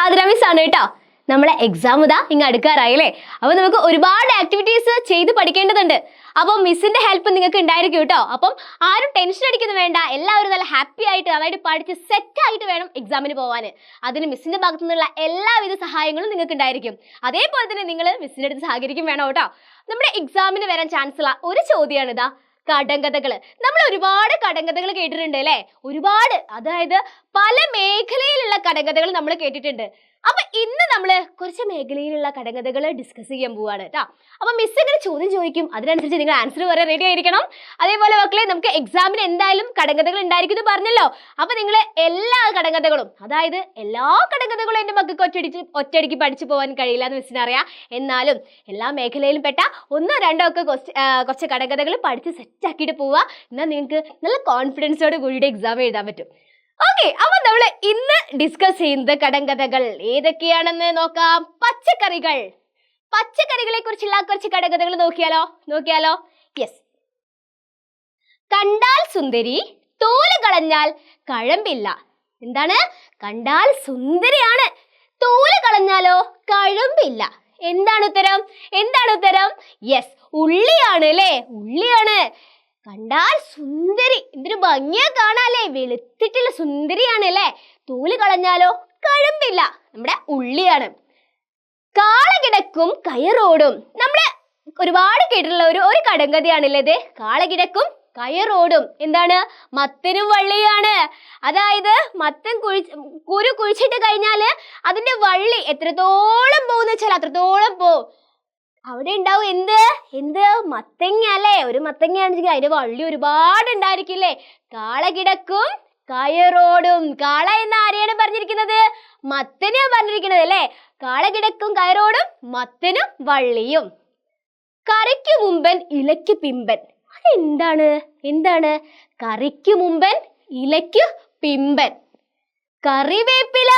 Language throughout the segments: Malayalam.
ആതിര മിസ് ആണ് കേട്ടോ. നമ്മളെ എക്സാം ഇതാ ഇങ്ങ് അടുക്കാറായില്ലേ. അപ്പൊ നമുക്ക് ഒരുപാട് ആക്ടിവിറ്റീസ് ചെയ്ത് പഠിക്കേണ്ടതുണ്ട്. അപ്പം മിസ്സിന്റെ ഹെൽപ്പ് നിങ്ങൾക്ക് ഉണ്ടായിരിക്കും കേട്ടോ. അപ്പം ആരും ടെൻഷൻ അടിക്കുന്നു വേണ്ട, എല്ലാവരും നല്ല ഹാപ്പി ആയിട്ട് നന്നായിട്ട് പഠിച്ച് സെറ്റ് ആയിട്ട് വേണം എക്സാമിന് പോകാൻ. അതിന് മിസ്സിന്റെ ഭാഗത്തു നിന്നുള്ള എല്ലാവിധ സഹായങ്ങളും നിങ്ങൾക്ക് ഉണ്ടായിരിക്കും. അതേപോലെ തന്നെ നിങ്ങൾ മിസ്സിന്റെ അടുത്ത് സഹകരിക്കും വേണം കേട്ടോ. നമ്മുടെ എക്സാമിന് വരാൻ ചാൻസ് ഉള്ള ഒരു ചോദ്യമാണ് ഇതാ കടങ്കഥകള്. നമ്മൾ ഒരുപാട് കടങ്കഥകൾ കേട്ടിട്ടുണ്ട് അല്ലേ, ഒരുപാട്, അതായത് പല മേഖലയിലുള്ള കടങ്കഥകൾ നമ്മൾ കേട്ടിട്ടുണ്ട്. അപ്പൊ ഇന്ന് നമ്മൾ കുറച്ച് മേഖലയിലുള്ള കടങ്കഥകൾ ഡിസ്കസ് ചെയ്യാൻ പോവാണ് കേട്ടോ. അപ്പൊ മിസ് ഇങ്ങനെ ചോദ്യം ചോദിക്കും, അതിനനുസരിച്ച് നിങ്ങൾ ആൻസർ പറയാൻ റെഡി ആയിരിക്കണം. അതേപോലെ മക്കളെ നമുക്ക് എക്സാമിന് എന്തായാലും കടങ്കഥകൾ ഉണ്ടായിരിക്കും എന്ന് പറഞ്ഞല്ലോ. അപ്പൊ നിങ്ങൾ എല്ലാ കടങ്കഥകളും, അതായത് എല്ലാ കടങ്കഥകളും എൻ്റെ മക്കൾക്ക് ഒറ്റയടിക്ക് പഠിച്ചു പോകാൻ കഴിയില്ല എന്ന് മിസ്സിന് അറിയാം. എന്നാലും എല്ലാ മേഖലയിലും പെട്ട ഒന്നോ രണ്ടോ ഒക്കെ കുറച്ച് കടങ്കഥകൾ പഠിച്ച് സെറ്റ് ആക്കിയിട്ട് പോവുക. എന്നാൽ നിങ്ങൾക്ക് നല്ല കോൺഫിഡൻസോട് കൂടിയിട്ട് എക്സാം എഴുതാൻ പറ്റും. ഓക്കെ, അപ്പൊ നമ്മൾ ഇന്ന് ഡിസ്കസ് ചെയ്യുന്നത് കടങ്കഥകൾ ഏതൊക്കെയാണെന്ന് നോക്കാം. പച്ചക്കറികളെ കുറിച്ചുള്ള കുറച്ച് കടങ്കഥകൾ നോക്കിയാലോ. യെസ്. കണ്ടാൽ സുന്ദരി, തോല് കളഞ്ഞാൽ കഴമ്പില്ല. എന്താണ്? കണ്ടാൽ സുന്ദരിയാണ്, തോല് കളഞ്ഞാലോ കഴമ്പില്ല. എന്താണ് ഉത്തരം? യെസ്, ഉള്ളിയാണ് അല്ലേ, ഉള്ളിയാണ്. കണ്ടാൽ സുന്ദരി, എന്തൊരു ഭംഗിയാ കാണാല്ലേ, വെളുത്തിട്ടുള്ള സുന്ദരിയാണ് അല്ലേ. തോല് കളഞ്ഞാലോ കഴമ്പില്ല, നമ്മുടെ ഉള്ളിയാണ്. കാള കിടക്കും കയറോടും, നമ്മള് ഒരുപാട് കേട്ടിട്ടുള്ള ഒരു കടങ്കഥയാണല്ലേ ഇത്. കാള കിടക്കും കയറോടും, എന്താണ്? മത്തനും വള്ളിയാണ്. അതായത് മത്തൻ കുരു കുഴിച്ചിട്ട് കഴിഞ്ഞാല് അതിന്റെ വള്ളി എത്രത്തോളം പോകുന്ന വെച്ചാൽ അത്രത്തോളം പോവും. അവിടെ ഉണ്ടാവും എന്ത് മത്തങ്ങ അല്ലേ. ഒരു മത്തങ്ങയാണെങ്കിൽ അതിന്റെ വള്ളി ഒരുപാട് ഉണ്ടായിരിക്കില്ലേ. കാള കിടക്കും കയറോടും. കാള എന്ന ആരെയാണ് പറഞ്ഞിരിക്കുന്നത്? മത്തനെയാണ് പറഞ്ഞിരിക്കുന്നത് അല്ലേ. കാള കിടക്കും കയറോടും, മത്തനും വള്ളിയും. കറിക്ക് മുമ്പൻ ഇലയ്ക്ക് പിമ്പൻ. അതെന്താണ്? കറിക്ക് മുമ്പൻ ഇലയ്ക്ക് പിമ്പൻ. കറിവേപ്പില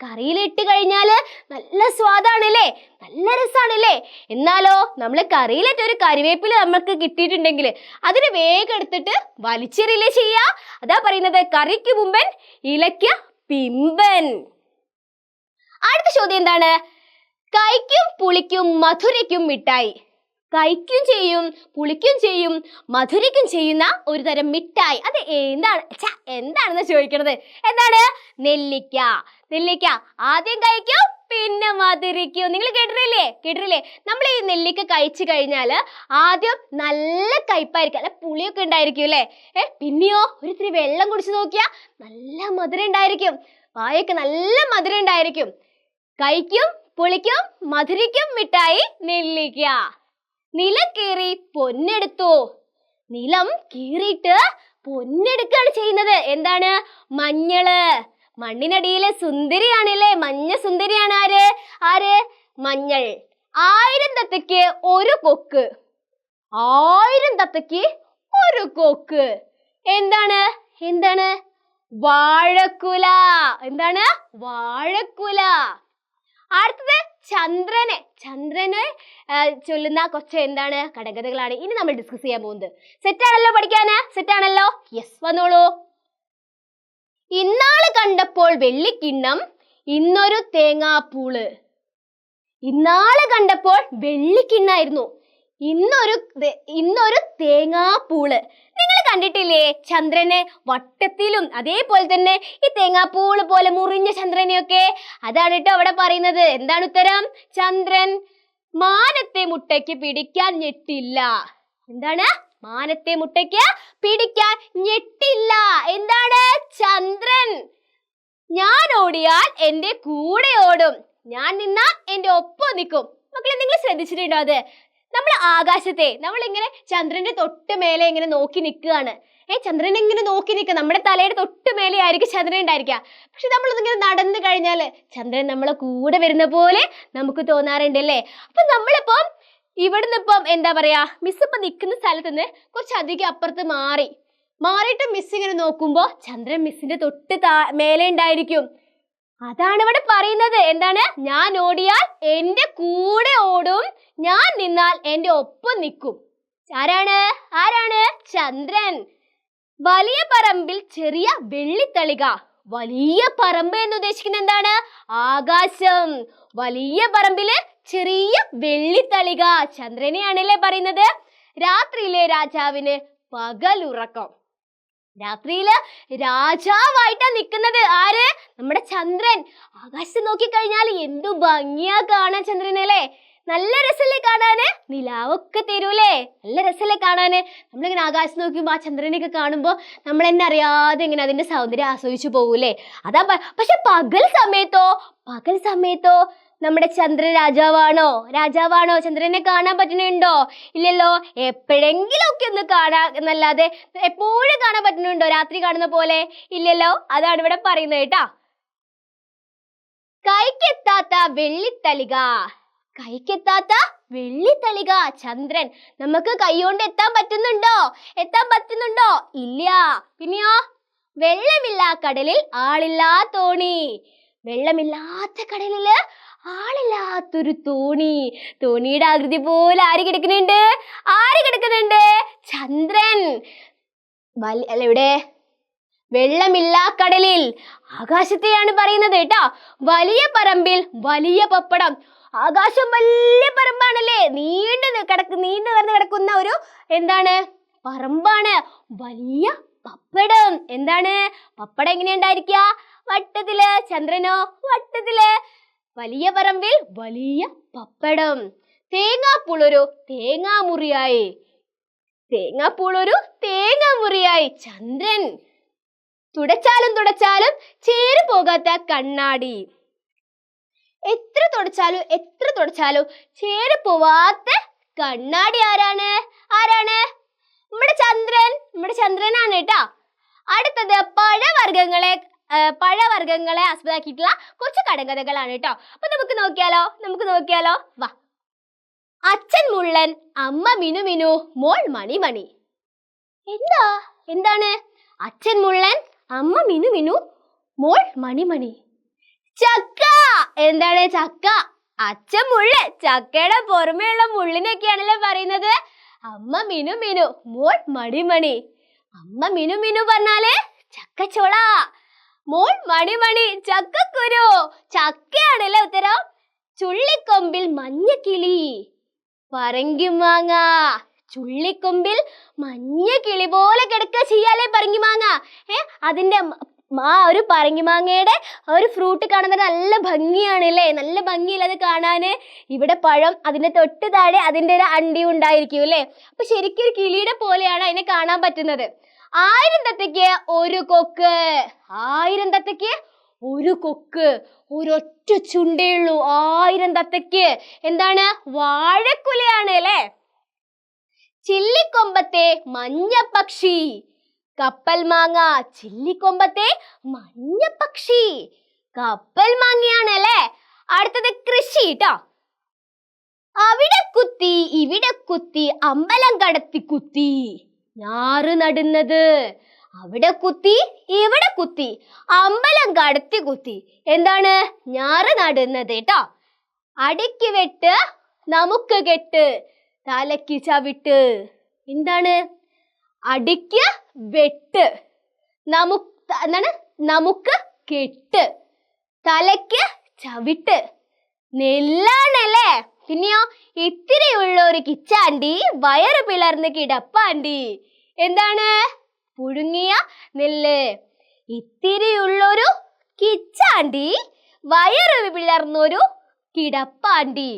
കറിയിലിട്ട് കഴിഞ്ഞാല് നല്ല സ്വാദാണല്ലേ, നല്ല രസാണല്ലേ. എന്നാലോ നമ്മൾ കറിയിലിട്ട് ഒരു കറിവേപ്പില നമുക്ക് കിട്ടിയിട്ടുണ്ടെങ്കിൽ അതിന് വേഗം എടുത്തിട്ട് വലിച്ചെറിയില്ലേ ചെയ്യാ. അതാ പറയുന്നത് കറിക്ക് മുമ്പൻ ഇലയ്ക്ക് പിമ്പൻ. അടുത്ത ചോദ്യം എന്താണ്? കൈക്കും പുളിക്കും മധുരയ്ക്കും മിഠായി. കഴിക്കും ചെയ്യും, പുളിക്കും ചെയ്യും, മധുരയ്ക്കും ചെയ്യുന്ന ഒരു തരം മിഠായി. അത് എന്താണെന്ന് ചോദിക്കണത്. എന്താണ്? നെല്ലിക്ക. ആദ്യം കഴിക്കും, പിന്നെ മധുരിക്കും. നിങ്ങൾ കേട്ടിട്ടില്ലേ? നമ്മൾ ഈ നെല്ലിക്ക കഴിച്ചു കഴിഞ്ഞാൽ ആദ്യം നല്ല കയ്പായിരിക്കും, അല്ല പുളിയൊക്കെ ഉണ്ടായിരിക്കും അല്ലേ. പിന്നെയോ ഒരിത്തിരി വെള്ളം കുടിച്ചു നോക്കിയാ നല്ല മധുരം ഉണ്ടായിരിക്കും, വായൊക്കെ നല്ല മധുരം ഉണ്ടായിരിക്കും. കഴിക്കും, പുളിക്കും, മധുരയ്ക്കും മിഠായി നെല്ലിക്ക. നിലം കീറി പൊന്നെടുത്തു. നിലം കീറിയിട്ട് പൊന്നെടുക്കുകയാണ് ചെയ്യുന്നത്. എന്താണ്? മഞ്ഞള്. മണ്ണിനടിയിലെ സുന്ദരിയാണല്ലേ, മഞ്ഞ സുന്ദരിയാണ് ആര്? മഞ്ഞൾ. 1000 തത്തയ്ക്ക് ഒരു കൊക്ക്. 1000 തത്തയ്ക്ക് ഒരു കൊക്ക്. എന്താണ്? വാഴക്കുല. എന്താണ്? വാഴക്കുല. അടുത്തത് ചന്ദ്രനെ ചൊല്ലുന്ന കുറച്ച് എന്താണ് കടങ്കഥകളാണ് ഇനി നമ്മൾ ഡിസ്കസ് ചെയ്യാൻ പോകുന്നത്. സെറ്റാണല്ലോ പഠിക്കാന്? സെറ്റാണല്ലോ? യെസ്, വന്നോളൂ. ഇന്നാള് കണ്ടപ്പോൾ വെള്ളിക്കിണ്ണം, ഇന്നൊരു തേങ്ങാപ്പൂള്. ഇന്നാള് കണ്ടപ്പോൾ വെള്ളിക്കിണ്ണായിരുന്നു, ഇന്നൊരു തേങ്ങാപ്പൂള്. നിങ്ങൾ കണ്ടിട്ടില്ലേ ചന്ദ്രനെ വട്ടത്തിലും അതേപോലെ തന്നെ ഈ തേങ്ങാപ്പൂള് പോലെ മുറിഞ്ഞ ചന്ദ്രനെയൊക്കെ? അതാണ് കേട്ടോ അവിടെ പറയുന്നത്. എന്താണ് ഉത്തരം? ചന്ദ്രൻ. മാനത്തെ മുട്ടയ്ക്ക് പിടിക്കാൻ ഞെട്ടില്ല. എന്താണ്? മാനത്തെ മുട്ടയ്ക്ക് പിടിക്കാൻ ഞെട്ടില്ല. എന്താണ്? ചന്ദ്രൻ. ഞാൻ ഓടിയാൽ എൻ്റെ കൂടെ ഓടും, ഞാൻ നിന്നാൽ എൻ്റെ ഒപ്പം നിൽക്കും. മക്കളെ നിങ്ങൾ ശ്രദ്ധിച്ചിട്ടുണ്ടോ അത്? നമ്മൾ ആകാശത്തെ നമ്മളിങ്ങനെ ചന്ദ്രന്റെ തൊട്ട് മേലെ ഇങ്ങനെ നോക്കി നിൽക്കുകയാണ്. ചന്ദ്രനെ ഇങ്ങനെ നോക്കി നിൽക്കുക, നമ്മുടെ തലയുടെ തൊട്ട് മേലെ ആയിരിക്കും ചന്ദ്രൻ ഉണ്ടായിരിക്കുക. പക്ഷെ നമ്മളിങ്ങനെ നടന്നു കഴിഞ്ഞാൽ ചന്ദ്രൻ നമ്മളെ കൂടെ വരുന്ന പോലെ നമുക്ക് തോന്നാറുണ്ട് അല്ലേ. അപ്പൊ നമ്മളിപ്പം ഇവിടുന്ന് എന്താ പറയാ, മിസ് ഇപ്പൊ നിൽക്കുന്ന സ്ഥലത്ത് നിന്ന് കുറച്ചധികം അപ്പുറത്ത് മാറിയിട്ട് മിസ് ഇങ്ങനെ നോക്കുമ്പോ ചന്ദ്രൻ മിസ്സിന്റെ തൊട്ട് മേലെ ഉണ്ടായിരിക്കും. അതാണ് ഇവിടെ പറയുന്നത്. എന്താണ്? ഞാൻ ഓടിയാൽ എൻ്റെ കൂടെ ഓടും, ഞാൻ നിന്നാൽ എൻ്റെ ഒപ്പം നിൽക്കും. ആരാണ്? ചന്ദ്രൻ. വലിയ പറമ്പിൽ ചെറിയ വെള്ളിത്തളിക. വലിയ പറമ്പ് എന്ന് ഉദ്ദേശിക്കുന്നത് എന്താണ്? ആകാശം. വലിയ പറമ്പില് ചെറിയ വെള്ളിത്തളിക, ചന്ദ്രനെയാണല്ലേ പറയുന്നത്. രാത്രിയിലെ രാജാവിന് പകലുറക്കം. രാത്രിയില് രാജാവായിട്ടാ നിക്കുന്നത് ആര്? നമ്മുടെ ചന്ദ്രൻ. ആകാശത്ത് നോക്കിക്കഴിഞ്ഞാൽ എന്തു ഭംഗിയാ കാണാൻ ചന്ദ്രനല്ലേ. നല്ല രസല്ലേ കാണാന്? നിലാവൊക്കെ തരൂലേ? നല്ല രസല്ലേ കാണാന്? നമ്മളിങ്ങനെ ആകാശത്ത് നോക്കുമ്പോ ആ ചന്ദ്രനെയൊക്കെ കാണുമ്പോ നമ്മൾ തന്നെ അറിയാതെ ഇങ്ങനെ അതിന്റെ സൗന്ദര്യം ആസ്വദിച്ചു പോകൂലേ. അതാ പക്ഷെ പകൽ സമയത്തോ നമ്മുടെ ചന്ദ്രൻ രാജാവാണോ? ചന്ദ്രനെ കാണാൻ പറ്റുന്നുണ്ടോ? ഇല്ലല്ലോ. എപ്പോഴെങ്കിലും ഒക്കെ ഒന്ന് കാണാ എന്നല്ലാതെ എപ്പോഴും കാണാൻ പറ്റുന്നുണ്ടോ രാത്രി കാണുന്ന പോലെ? ഇല്ലല്ലോ. അതാണ് ഇവിടെ പറയുന്നത് കേട്ടാ. കൈക്കെത്താത്ത വെള്ളിത്തളിക. കൈക്കെത്താത്ത വെള്ളിത്തളിക, ചന്ദ്രൻ. നമുക്ക് കൈകൊണ്ട് എത്താൻ പറ്റുന്നുണ്ടോ? ഇല്ല. പിന്നെയോ? വെള്ളമില്ല കടലിൽ ആളില്ലാ തോണി. വെള്ളമില്ലാത്ത കടലില് ആളില്ലാത്തൊരു തോണി. തോണിയുടെ ആകൃതി പോലെ ആര് കിടക്കുന്നുണ്ട്? ചന്ദ്രൻ. അല്ല, ഇവിടെ വെള്ളമില്ലാ കടലിൽ, ആകാശത്തെയാണ് പറയുന്നത് കേട്ടോ. വലിയ പറമ്പിൽ വലിയ പപ്പടം. ആകാശം വലിയ പറമ്പാണല്ലേ. നീണ്ടു നിവർന്ന് കിടക്കുന്ന ഒരു പറമ്പാണ്. വലിയ പപ്പടം. പപ്പടം എങ്ങനെയുണ്ടായിരിക്കുക? വട്ടത്തില്. ചന്ദ്രനോ? വട്ടത്തില്. വലിയ പറമ്പിൽ വലിയ പപ്പടം. തേങ്ങാപ്പുളൊരു തേങ്ങാമുറിയായി ചന്ദ്രൻ. തുടച്ചാലും ചേര് പോകാത്ത കണ്ണാടി. എത്ര തുടച്ചാലും ചേര് പോവാത്ത കണ്ണാടി ആരാണ്? നമ്മുടെ ചന്ദ്രനാണ് കേട്ടാ. അടുത്തത് പഴവർഗ്ഗങ്ങളെ ആസ്പദമാക്കിയിട്ടുള്ള കുറച്ച് കടങ്കഥകളാണ് കേട്ടോ. അപ്പൊ നമുക്ക് നോക്കിയാലോ. വാ. അച്ഛൻ മുള്ളൻ, അമ്മ മിനുമിനു, മോൾ മണിമണി. എന്താണ്? അച്ഛൻ മുള്ളൻ, അമ്മ മിനുമിനു, മോൾ മണിമണി. ചക്ക. എന്താണ് ചക്ക? അച്ഛൻ മുള്ളൻ. ചക്കയുടെ പുറമേയുള്ള മുള്ളിനൊക്കെയാണല്ലേ പറയുന്നത്. അമ്മ മിനുമിനു, മോൾ മണിമണി. അമ്മ മിനുമിനു പറഞ്ഞാല് ചക്കച്ചോള. മോൾ മണിമണി ചക്കക്കുരു. ചക്കയാണല്ലേ ഉത്തരം. ചുള്ളിക്കൊമ്പിൽ മഞ്ഞക്കിളി. പറങ്കിമാങ്ങ. ചുള്ളിക്കൊമ്പിൽ മഞ്ഞ കിളി പോലെ കിടക്കുക ചെയ്യാലേ പറങ്കിമാങ്ങ. അതിന്റെ ഒരു പറങ്കിമാങ്ങയുടെ ഒരു ഫ്രൂട്ട് കാണുന്നത് നല്ല ഭംഗിയാണ് അല്ലേ. നല്ല ഭംഗിയില്ല അത് കാണാന്. ഇവിടെ പഴം, അതിന്റെ തൊട്ട് താഴെ അതിന്റെ ഒരു അണ്ടി ഉണ്ടായിരിക്കും അല്ലേ. അപ്പൊ ശരിക്കും ഒരു കിളിയുടെ പോലെയാണ് അതിനെ കാണാൻ പറ്റുന്നത്. 1000 തത്തയ്ക്ക് ഒരു കൊക്ക്. 1000 തത്തയ്ക്ക് ഒരു കൊക്ക്. ഒരൊറ്റ ചുണ്ടേ ഉള്ളൂ 1000 തത്തയ്ക്ക്. വാഴക്കുലയാണ് അല്ലേ. ചില്ലിക്കൊമ്പത്തെ മഞ്ഞപ്പക്ഷി. കപ്പൽ മാങ്ങ. ചില്ലിക്കൊമ്പത്തെ മഞ്ഞപ്പക്ഷി കപ്പൽ മാങ്ങയാണ് അല്ലേ. അടുത്തത് കൃഷി ട്ടോ. അവിടെ കുത്തി ഇവിടെ കുത്തി അമ്പലം കടത്തി കുത്തി. ഞാറ് നടുന്നത്. അവിടെ കുത്തി ഇവിടെ കുത്തി അമ്പലം കടത്തി കുത്തി. ഞാറ് നടുന്നത് ട്ടോ. അടിക്ക് വെട്ട് നമുക്ക് കെട്ട് തലയ്ക്ക് ചവിട്ട്. അടിക്ക് വെട്ട് നമുക്ക് കെട്ട് തലയ്ക്ക് ചവിട്ട്. നെല്ലാണല്ലേ. പിന്നെയോ? ഇത്തിരിയുള്ള ഒരു കിച്ചാണ്ടി വയറ് പിളർന്ന് കിടപ്പാണ്ടി. പുഴുങ്ങിയ നെല്ല്. ഇത്തിരിയുള്ളൊരു കിച്ചാണ്ടി വയറ് പിളർന്നൊരു കിടപ്പാണ്ടി.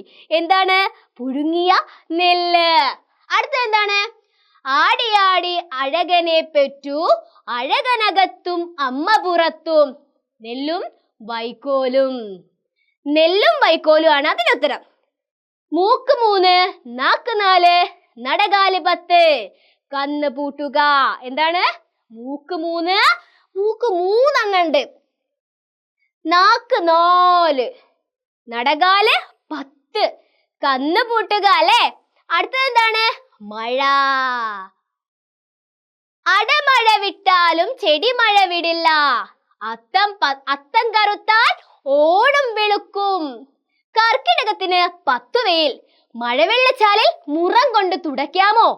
പുഴുങ്ങിയ നെല്ല്. അടുത്ത ആടിയാടി അഴകനെ പെറ്റു അഴകനകത്തും അമ്മ പുറത്തും. നെല്ലും വൈക്കോലും ആണ് അതിനുത്തരം. മൂക്ക് 3 നാക്ക് 4 നടകാല് 10 കന്ന് പൂട്ടുക. മൂക്ക് 3 എണ്ണുണ്ട്. നാക്ക് 4 നടകാല് 10 കന്ന് പൂട്ടുക അല്ലേ. അടുത്തത് മഴ. അടമഴ വിട്ടാലും ചെടി മഴ വിടില്ല. അത്തം കറുത്താൽ ഓണം വെളുക്കും. കർക്കിടകത്തിന് 10 വെയിൽ. മഴവെള്ളച്ചാലിൽ മുറം കൊണ്ട് തുടയ്ക്കാമോ?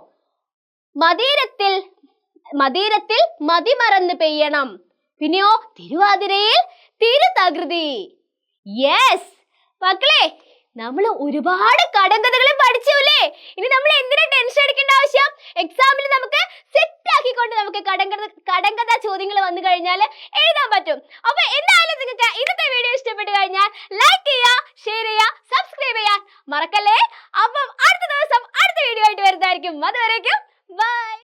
മദീരത്തിൽ മതിമറന്ന് പെയ്യണം. പിന്നെയോ തിരുവാതിരയിൽ തിരുതകൃതി. യെസ് മക്കളെ, നമ്മൾ ഒരുപാട് കടങ്കഥകൾ പഠിച്ചുല്ലേ. ഇനി നമ്മൾ എന്തിനാ ടെൻഷൻ അടിക്കേണ്ട ആവശ്യം? എക്സാമിൽ നമുക്ക് സെറ്റ് ആക്കിക്കൊണ്ട് നമുക്ക് കടങ്കഥ ചോദ്യങ്ങൾ വന്നു കഴിഞ്ഞാൽ എഴുതാൻ പറ്റും. അപ്പൊ എന്തായാലും നിങ്ങൾക്ക് ഇന്നത്തെ വീഡിയോ ഇഷ്ടപ്പെട്ടു കഴിഞ്ഞാൽ ലൈക്ക് ചെയ്യുക, ഷെയർ ചെയ്യുക, സബ്സ്ക്രൈബ് ചെയ്യാൻ മറക്കല്ലേ.